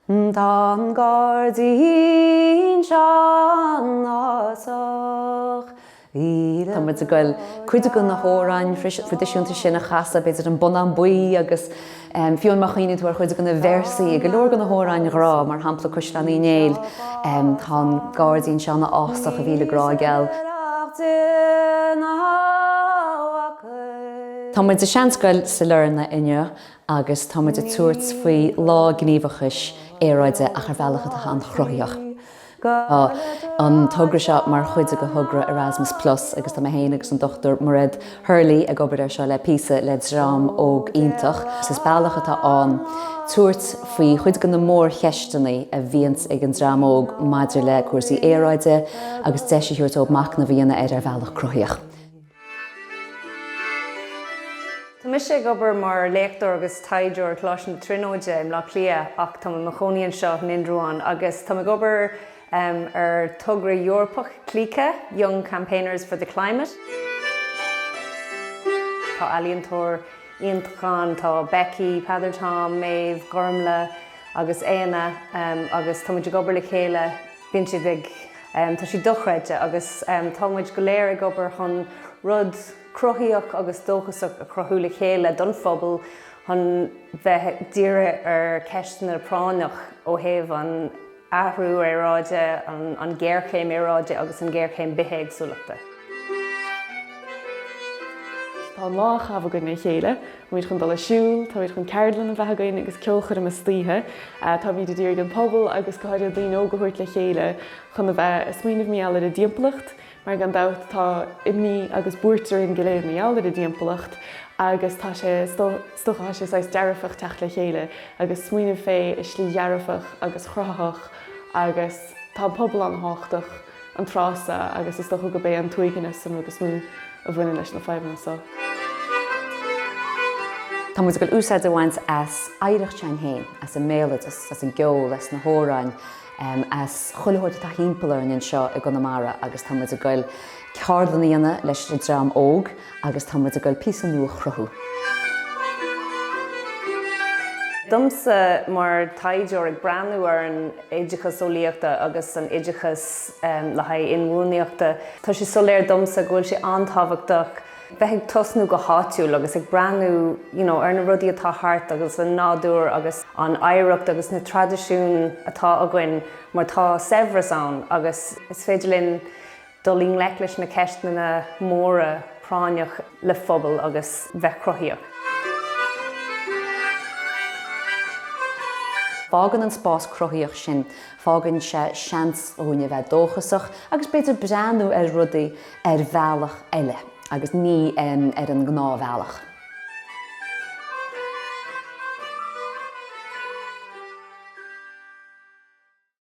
Dan gardín sean násoch. Tá muid a goil cuid go na hóráin tradiisiúnta sin na chasa beidir an bun an buí agus fiúin mar chuoine tú ar chuid go na versaí go leor go na hóráin rá mar hampla Cuisle í néil tá gardín sean na ásach a bhíle grá geall. Tá muid a seanscoil sa learna inne agus tá muid a tuairt faoi lá gníomhachais éráide a chu bhealach an chroíoch. An tugra seo mar chuide go thugra Erasmus Plus agus tá héana agus an Dr. Mairéad Hurley a gobar seo le písa le drám óg iontach. Is bailach atá an tuairt faoi chuid go na mór cheistena a bhíont ag an drám óg maidir le cuasaí éráide agus deisiúirt ó mac na bhíonna ar bhealach cruíoch. Tá mis sé gobar mar léachtar agus taidiúir chláisian tróide im le clia ach tá mo chóíonn seo nindrúáin agus tá gobar ar tugra Eorpach clíce Young Campaigners for the Climate. Tá ealaíontóir iontachán tá Becky, Peadar Tom, Maeve, Gormla agus Éanna agus tá muid gobar le chéile bíonn siad ag tá si dochreide agus tá muid go léir gobar chun rud cruthaíoch agus dóchasach a crothú le chéile don phobal chun bheith díire ar ceistan ar práineach ó thaobh an ahrú éráide an ggéirchéim éráide agus an ggéirchéim bithe agsúlachta. Tá lá chafh go na chéile, muid chun dul siúil, tá muid chun ceardlan a bheith againn agus ceolchar am slíthe, tá bhí de díir an pobl agus go háidir daon ógahúirt le chéile chun a bheith smaoinmh míall ar a timpeallacht, mar gan dat tá imní agus búirtear go léir míall ar a timpeallacht agus tá sé stocha sé sais dearfach teach le chéile agus smaoinmh fé is slí dearfach agus chrathach agus tá pobl an háchtach an trása agus is stocha go bé an tuigeanna san agus mú a bhfuine leis na fhadhbanna so. Tá muid go úsáid bhaint as éireacht tean héin, as an méaladas, as an geol, as na hóráin, as chuilehoirte tá hímpellar in seo i Gunamara agus tá muid a goil ceardlan íana leis an drám óg agus tá muid a goil písa nua chruthú. Dumsa mar taidiúir ag breanú ar an éidechas óíochta agus an éidechas le haidh inmhúnaíochta. Tá sé soléir dumsa ghfuil sé antáhachtach bheith ag tosnú go háitiúil agus ag breanú ar na rudaí atá thart agus an nádúr agus an éireacht agus na tradiisiún atá againn mar tá severas ann agus is féidir linn dul líon leis na ceistena na móra práineach le phobal agus bheith cruthaíoch. Fágan an spás cruthaíoch sin, fágan sé seans ó dhuine bheith dóchasach agus beidir breanú ar rudaí ar bhealach eile agus ní ar an gná bhealach.